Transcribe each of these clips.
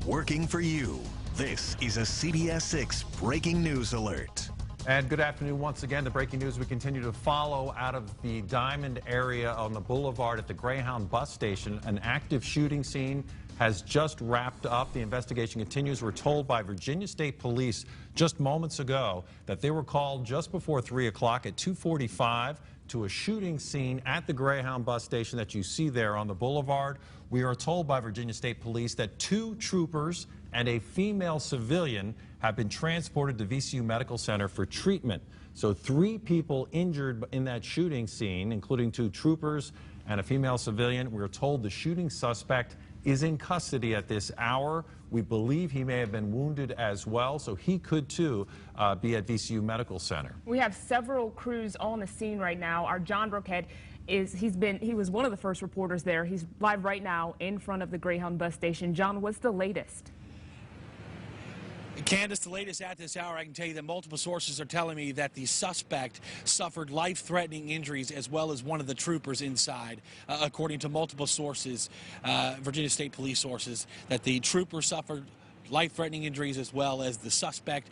working for you. This is a CBS 6 breaking news alert. And good afternoon once again. The breaking news we continue to follow out of the Diamond area on the boulevard at the Greyhound bus station. An active shooting scene has just wrapped up. The investigation continues. We're told by Virginia State Police just moments ago that they were called just before 3 o'clock at 2:45 to a shooting scene at the Greyhound bus station that you see there on the boulevard. We are told by Virginia State Police that 2 troopers and a female civilian have been transported to VCU Medical Center for treatment. So 3 people injured in that shooting scene, including 2 troopers and a female civilian. We're told the shooting suspect is in custody at this hour. We believe he may have been wounded as well, so he could too be at VCU Medical Center. We have several crews on the scene right now. Our John Burkhead he was one of the first reporters there. He's live right now in front of the Greyhound bus station. John, what's the latest? Candace, the latest at this hour, I can tell you that multiple sources are telling me that the suspect suffered life-threatening injuries as well as one of the troopers inside. According to multiple sources, Virginia State Police sources, that the trooper suffered life-threatening injuries as well as the suspect.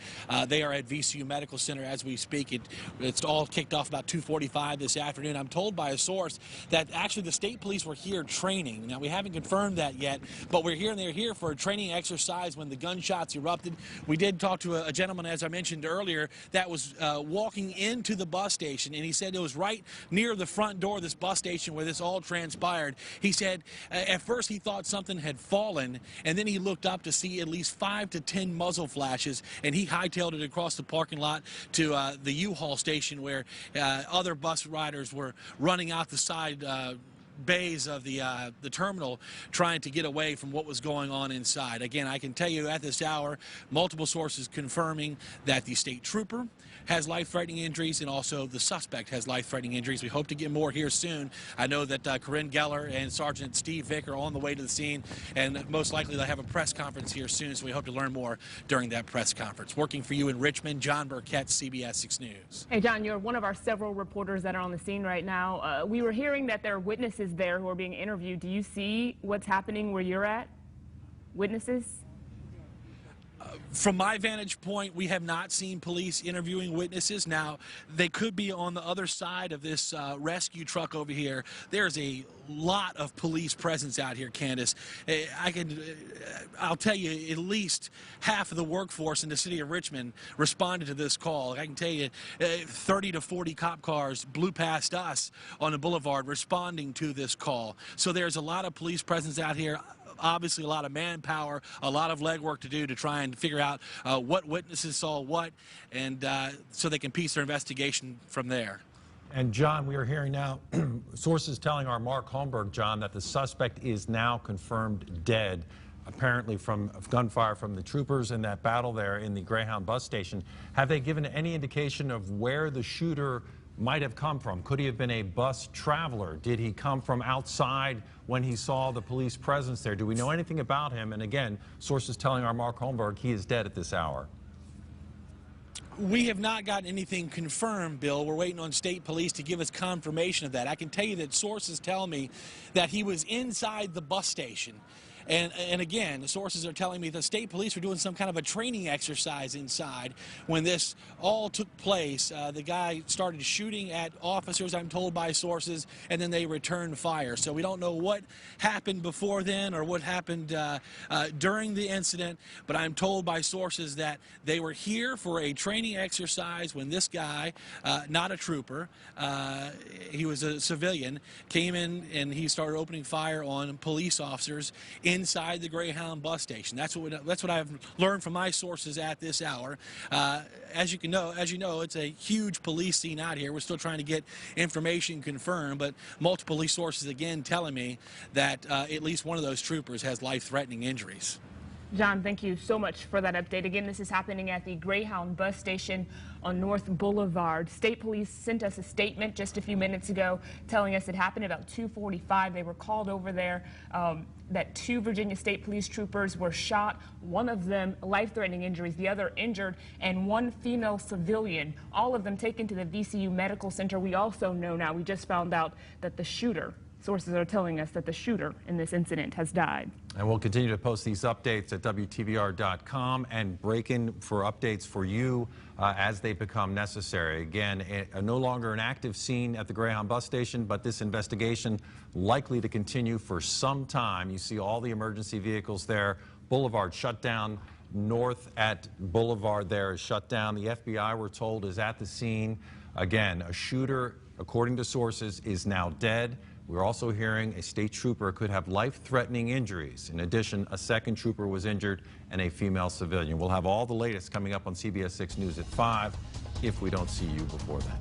They are at VCU Medical Center as we speak. It's all kicked off about 2:45 this afternoon. I'm told by a source that actually the state police were here training. Now, we haven't confirmed that yet, but they're here for a training exercise when the gunshots erupted. We did talk to a gentleman, as I mentioned earlier, that was walking into the bus station, and he said it was right near the front door of this bus station where this all transpired. He said at first he thought something had fallen, and then he looked up to see at least 5 to 10 muzzle flashes, and he hightailed it across the parking lot to the U-Haul station where other bus riders were running out the side bays of the terminal trying to get away from what was going on inside. Again, I can tell you at this hour, multiple sources confirming that the state trooper has life-threatening injuries and also the suspect has life-threatening injuries. We hope to get more here soon. I know that Corinne Geller and Sergeant Steve Vick are on the way to the scene, and most likely they'll have a press conference here soon, so we hope to learn more during that press conference. Working for you in Richmond, John Burkett, CBS 6 News. Hey, John, you're one of our several reporters that are on the scene right now. We were hearing that there are witnesses there who are being interviewed. Do you see what's happening where you're at? Witnesses? From my vantage point, we have not seen police interviewing witnesses. Now, they could be on the other side of this rescue truck over here. There's a lot of police presence out here, Candace. I'll tell you, at least half of the workforce in the city of Richmond responded to this call. I can tell you 30 to 40 cop cars blew past us on the boulevard responding to this call. So there's a lot of police presence out here. Obviously, a lot of manpower, a lot of legwork to do to try and figure out what witnesses saw what, and so they can piece their investigation from there. And John, we are hearing now sources telling our Mark Holmberg, John, that the suspect is now confirmed dead, apparently from gunfire from the troopers in that battle there in the Greyhound bus station. Have they given any indication of where the shooter might have come from? Could he have been a bus traveler? Did he come from outside when he saw the police presence there? Do we know anything about him? And again, sources telling our Mark Holmberg he is dead at this hour. We have not gotten anything confirmed, Bill. We're waiting on state police to give us confirmation of that. I can tell you that sources tell me that he was inside the bus station. And again, the sources are telling me the state police were doing some kind of a training exercise inside when this all took place. The guy started shooting at officers, I'm told by sources, and then they returned fire. So we don't know what happened before then or what happened during the incident, but I'm told by sources that they were here for a training exercise when this guy, not a trooper, he was a civilian, came in and he started opening fire on police officers inside the Greyhound bus station. That's what I've learned from my sources at this hour. As you know, it's a huge police scene out here. We're still trying to get information confirmed, but multiple police sources again telling me that at least one of those troopers has life-threatening injuries. John, thank you so much for that update. Again, this is happening at the Greyhound bus station on North Boulevard. State police sent us a statement just a few minutes ago telling us it happened about 2:45. They were called over there that 2 Virginia State police troopers were shot, one of them life-threatening injuries, the other injured, and 1 female civilian, all of them taken to the VCU Medical Center. We also know now, we just found out that the shooter Sources are telling us that the shooter in this incident has died. And we'll continue to post these updates at WTVR.com and break in for updates for you as they become necessary. Again, no longer an active scene at the Greyhound bus station, but this investigation likely to continue for some time. You see all the emergency vehicles there. Boulevard shut down. North at Boulevard there is shut down. The FBI, we're told, is at the scene. Again, a shooter, according to sources, is now dead. We're also hearing a state trooper could have life-threatening injuries. In addition, a second trooper was injured and a female civilian. We'll have all the latest coming up on CBS 6 News at 5 if we don't see you before then.